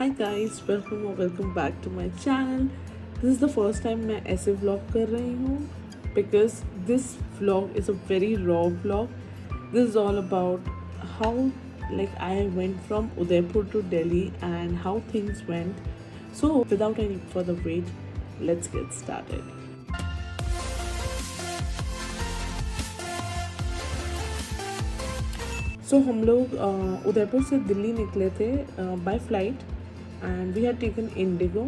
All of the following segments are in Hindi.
Hi guys, welcome back to my channel. This is the first time मैं ऐसे vlog कर रही हूँ because this vlog is a very raw vlog. This is all about how I went from Udaipur to Delhi and how things went. So without any further wait, let's get started. हम लोग उदयपुर से दिल्ली निकले थे by flight and we had taken IndiGo.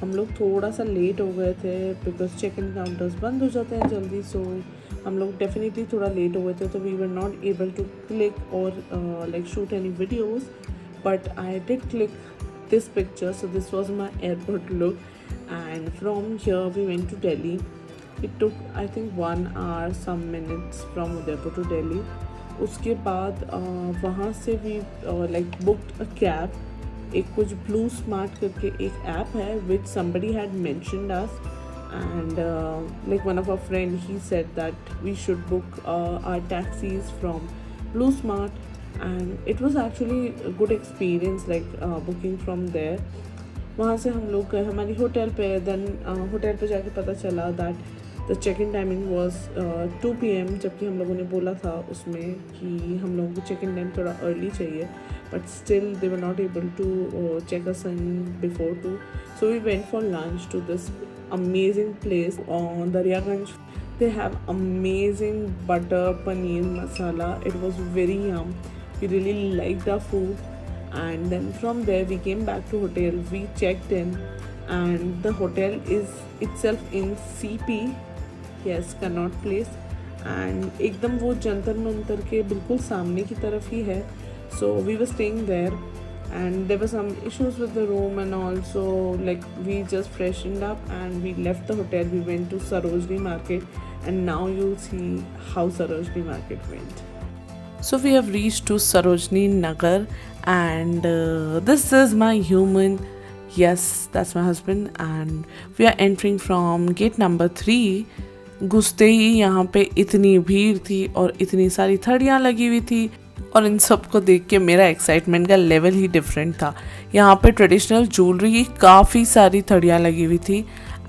हम लोग थोड़ा सा लेट हो गए थे बिकॉज चेक इन काउंटर्स बंद हो जाते हैं जल्दी. सो हम लोग डेफिनेटली थोड़ा लेट हो गए थे, तो we were not able to click और shoot any videos. But I did click this picture. So this was my airport look, and from here we went to Delhi. It took I think 1 hour some minutes from Udaipur to Delhi. उसके बाद वहाँ से भी बुकड अ कैब. एक कुछ ब्लू स्मार्ट करके एक ऐप है विच somebody had mentioned us, and one of our friend he said that we should book our taxis from Blue Smart, and it was actually a good experience booking from there. वहाँ से हम लोग गए हमारी होटल पे. देन होटल पे जाके पता चला that the check in timing was 2 PM, जबकि हम लोगों ने बोला था उसमें कि हम लोगों को चेक इन टाइम थोड़ा अर्ली चाहिए, but still they were not able to check us in before 2. So we went for lunch to this amazing place on Daryaganj. They have amazing butter paneer masala. It was very yum. We really liked our food, and then from there we came back to hotel. We checked in, and the hotel is itself in CP, yes, Connaught Place, and एकदम वो जंतर मंतर के बिल्कुल सामने की तरफ ही है. So we were staying there, and there were some issues with the room and also we just freshened up and we left the hotel. We went to Sarojini Market, and now you'll see how Sarojini Market went. So we have reached to Sarojini Nagar, and this is my human. Yes, that's my husband, and we are entering from gate number 3. घुसते ही यहाँ पे इतनी भीड़ थी और इतनी सारी थड़ियाँ लगी हुई थी, और इन सब को देख के मेरा एक्साइटमेंट का लेवल ही डिफरेंट था. यहाँ पे ट्रेडिशनल ज्वेलरी की काफ़ी सारी थड़ियाँ लगी हुई थी.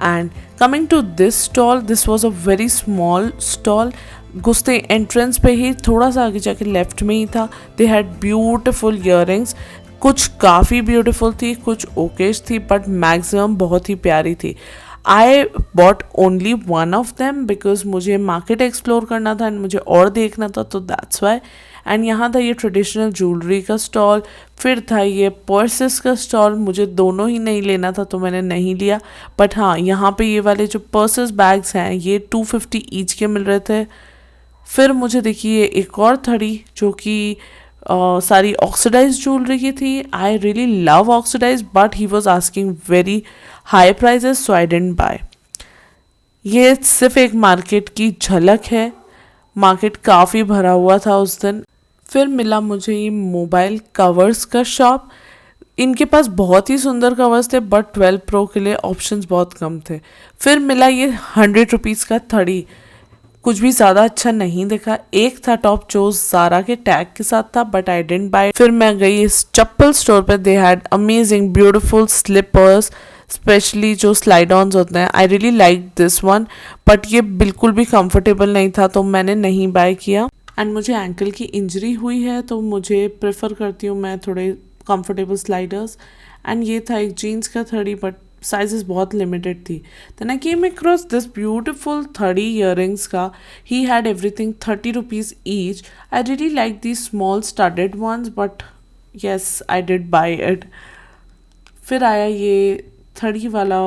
And coming to this stall, this was a very small stall. घुसते एंट्रेंस पे ही थोड़ा सा आगे जाके लेफ्ट में ही था. They had beautiful earrings. कुछ काफ़ी ब्यूटिफुल थी, कुछ ओकेश थी, बट मैक्सिमम बहुत ही प्यारी थी. I bought only one of them because मुझे मार्केट एक्सप्लोर करना था एंड मुझे और देखना था, तो दैट्स वाई. एंड यहाँ था ये ट्रेडिशनल ज्वेलरी का स्टॉल, फिर था ये पर्सेस का स्टॉल. मुझे दोनों ही नहीं लेना था तो मैंने नहीं लिया, बट हाँ, यहाँ पे ये वाले जो पर्सेस बैग्स हैं ये 250 ईच के मिल रहे थे. फिर मुझे देखिए एक और थड़ी जो कि सारी ऑक्सीडाइज ज्वेलरी की थी. I really love oxidise, but he was asking very high prices, so I didn't buy. ये सिर्फ एक मार्केट की झलक है. मार्केट काफ़ी भरा हुआ था उस दिन. फिर मिला मुझे ये मोबाइल कवर्स का शॉप. इनके पास बहुत ही सुंदर कवर्स थे, बट 12 Pro के लिए ऑप्शंस बहुत कम थे. फिर मिला ये 100 रुपीज़ का थड़ी. कुछ भी ज़्यादा अच्छा नहीं दिखा. एक था टॉप जो ज़ारा के टैग के साथ था, बट आई डेंट बाय. फिर मैं गई इस चप्पल स्टोर पे. They had amazing beautiful slippers, specially जो स्लाइड ऑन्स होते हैं. I really like this one, but ये बिल्कुल भी कंफर्टेबल नहीं था, तो मैंने नहीं बाय किया. एंड मुझे एंकल की इंजरी हुई है, तो मुझे प्रेफर करती हूँ मैं थोड़े कंफर्टेबल स्लाइडर्स. एंड ये था एक जीन्स का थड़ी, बट साइजेस बहुत लिमिटेड थी. Then I came across this beautiful थड़ी ईयरिंग्स का. He had everything 30 rupees each. I really like the small studded ones, but yes I did buy it. फिर आया ये थड़ी वाला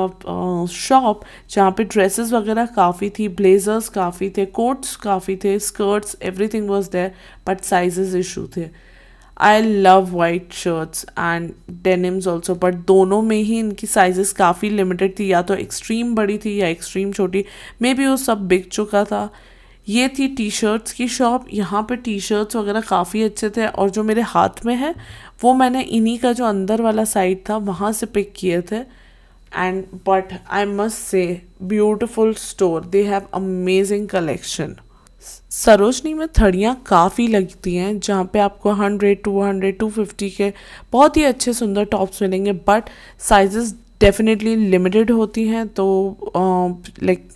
शॉप जहाँ पे ड्रेसेस वगैरह काफ़ी थी, ब्लेजर्स काफ़ी थे, कोट्स काफ़ी थे, skirts, everything was there, but sizes issue थे. I love white shirts and denims also, but दोनों में ही इनकी साइजेस काफ़ी लिमिटेड थी. या तो एक्सट्रीम बड़ी थी या एक्सट्रीम छोटी. मे बी वो सब बिक चुका था. ये थी टी शर्ट्स की शॉप. यहाँ पे टी शर्ट्स वगैरह काफ़ी अच्छे थे, और जो मेरे हाथ में है वो मैंने इन्हीं का जो अंदर वाला साइड था वहाँ से पिक किए थे. And but I must say beautiful store. They have amazing collection. Sarojini में थड़ियाँ काफ़ी लगती हैं जहाँ पे आपको 100, 200, 250 के बहुत ही अच्छे सुंदर टॉप्स मिलेंगे, बट साइजेस डेफिनेटली लिमिटेड होती हैं, तो लाइक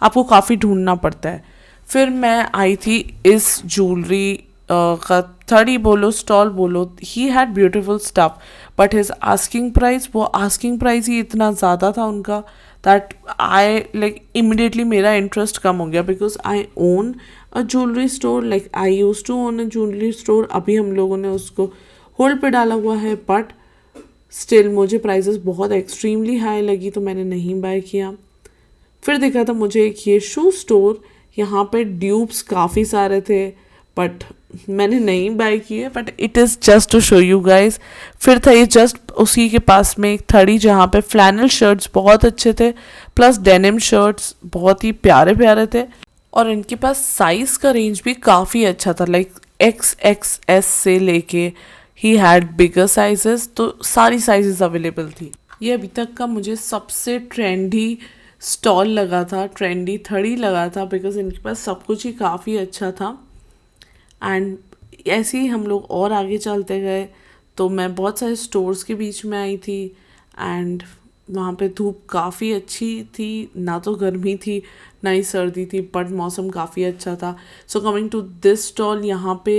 आपको काफ़ी ढूंढना पड़ता है। फिर मैं आई थी इस ज्वेलरी का थड़ी बोलो स्टॉल बोलो, he had beautiful stuff, but his asking price, वो आस्किंग प्राइस ही इतना ज़्यादा था उनका दैट आई लाइक इमिडिएटली मेरा इंटरेस्ट कम हो गया, because I own a jewellery store, like I use to own a jewellery store. अभी हम लोगों ने उसको होल्ड पे डाला हुआ है, बट स्टिल मुझे प्राइसेस बहुत एक्सट्रीमली हाई लगी, तो मैंने नहीं बाय किया। फिर देखा था मुझे एक ये शू स्टोर, यहाँ पे ड्यूब्स काफ़ी सारे थे, बट मैंने नहीं बाय किए, but it is just to show you guys. फिर था ये जस्ट उसी के पास में एक थड़ी जहाँ पे फ्लैनल शर्ट्स बहुत अच्छे थे, प्लस डेनिम शर्ट्स बहुत ही प्यारे प्यारे थे, और इनके पास साइज़ का रेंज भी काफ़ी अच्छा था, लाइक XXS से लेके ही हैड बिगर साइजेस, तो सारी साइजेस अवेलेबल थी। ये अभी तक का मुझे सबसे ट्रेंडी स्टॉल लगा था, ट्रेंडी थड़ी लगा था, बिकॉज इनके पास सब कुछ ही काफ़ी अच्छा था। एंड ऐसे ही हम लोग और आगे चलते गए, तो मैं बहुत सारे स्टोर्स के बीच में आई थी, एंड वहाँ पे धूप काफ़ी अच्छी थी, ना तो गर्मी थी ना ही सर्दी थी, बट मौसम काफ़ी अच्छा था। So coming to this stall, यहाँ पे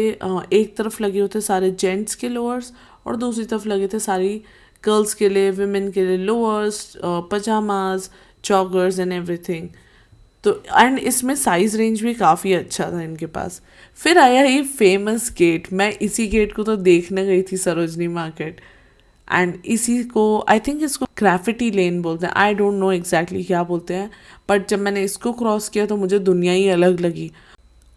एक तरफ लगे होते सारे जेंट्स के लोअर्स, और दूसरी तरफ लगे थे सारी गर्ल्स के लिए, विमेन के लिए lowers, pyjamas, joggers and everything. तो एंड इसमें साइज़ रेंज भी काफ़ी अच्छा था इनके पास। फिर आया ये फेमस गेट, मैं इसी गेट को तो देखने गई थी सरोजनी मार्केट, एंड इसी को आई थिंक इसको ग्राफिटी लेन बोलते हैं, आई डोंट नो एग्जैक्टली क्या बोलते हैं, बट जब मैंने इसको क्रॉस किया तो मुझे दुनिया ही अलग लगी।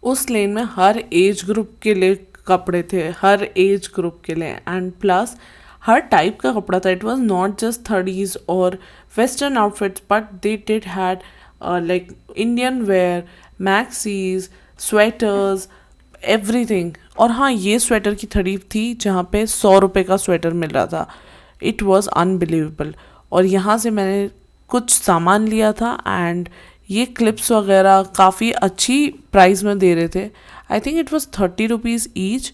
उस लेन में हर एज ग्रुप के लिए कपड़े थे, हर एज ग्रुप के लिए, एंड प्लस हर टाइप का कपड़ा था। इट वॉज नॉट जस्ट थर्डीज और western outfits, but they did had like Indian wear, maxis, sweaters, everything. और हाँ, ये स्वेटर की थड़ी थी जहाँ पे 100 रुपये का स्वेटर मिल रहा था। It was unbelievable. और यहाँ से मैंने कुछ सामान लिया था, एंड ये क्लिप्स वगैरह काफ़ी अच्छी प्राइस में दे रहे थे। I think it was 30 rupees each,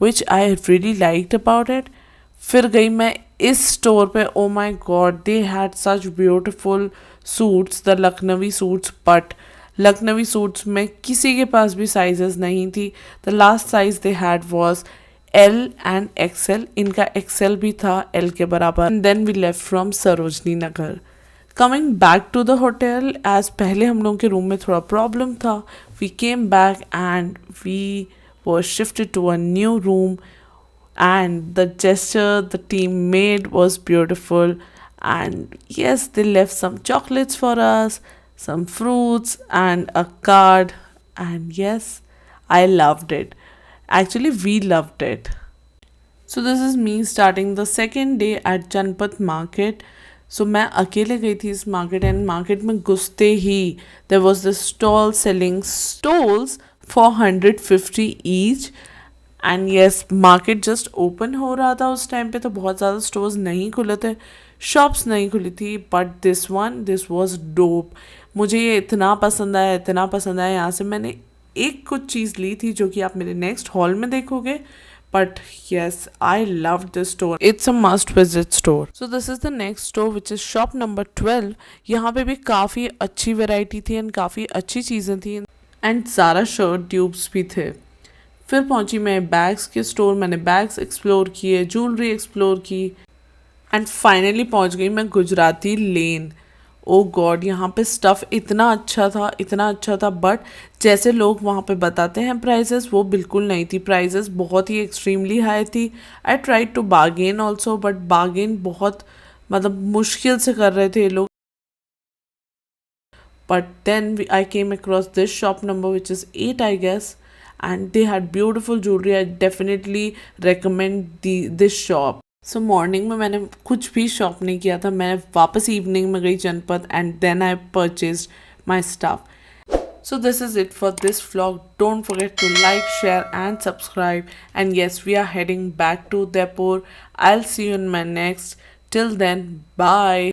which I really liked about it. फिर गई मैं इस स्टोर पे, oh my god, they had such beautiful suits, the Lucknowi suits, but Lucknowi suits में किसी के पास भी साइजेस नहीं थी। The last size they had was L and XL, इनका XL भी था L के बराबर। And then we left from Sarojini Nagar. Coming back to the hotel, as पहले हम लोगों के रूम में थोड़ा प्रॉब्लम था, we came back and we were shifted to a new room, and the gesture the team made was beautiful. And yes, they left some chocolates for us, some fruits, and a card. And yes, I loved it. Actually, we loved it. So this is me starting the second day at Janpat market. So मैं अकेले गई थी इस मार्केट, एंड मार्केट में घुसते ही there was this stall selling stoles for 150 each. And yes, market just open हो रहा था उस टाइम पे, तो बहुत ज़्यादा स्टोर्स नहीं खुले थे, शॉप्स नहीं खुली थी, बट दिस वॉज डोप। मुझे ये इतना पसंद आया, इतना पसंद आया। यहाँ से मैंने एक कुछ चीज़ ली थी जो कि आप मेरे नेक्स्ट हॉल में देखोगे, but yes, I love this store, it's a must visit store. So this is the next store which is shop number 12। यहाँ पे भी काफ़ी अच्छी वेराइटी थी एंड काफ़ी अच्छी चीज़ें थी, एंड सारा शर्ट ट्यूब्स भी थे। फिर पहुंची मैं बैग्स के स्टोर, मैंने बैग्स एक्सप्लोर किए, ज्वेलरी एक्सप्लोर की, एंड फाइनली पहुंच गई मैं गुजराती लेन। ओ गॉड, यहाँ पे स्टफ़ इतना अच्छा था, इतना अच्छा था, बट जैसे लोग वहाँ पे बताते हैं प्राइसेस, वो बिल्कुल नहीं थी। प्राइसेस बहुत ही एक्सट्रीमली हाई थी। I tried to bargain also, but bargain बहुत मतलब मुश्किल से कर रहे थे ये लोग। But then I came across this shop number, which is 8, I guess, and they had beautiful jewelry. I definitely recommend this shop. So morning में मैंने कुछ भी शॉप नहीं किया था, मैं वापस इवनिंग में गई जनपद, and then I purchased my stuff. So this is it for this vlog. Don't forget to like, share and subscribe. And yes, we are heading back to Udaipur. I'll see you in my next. Till then, bye.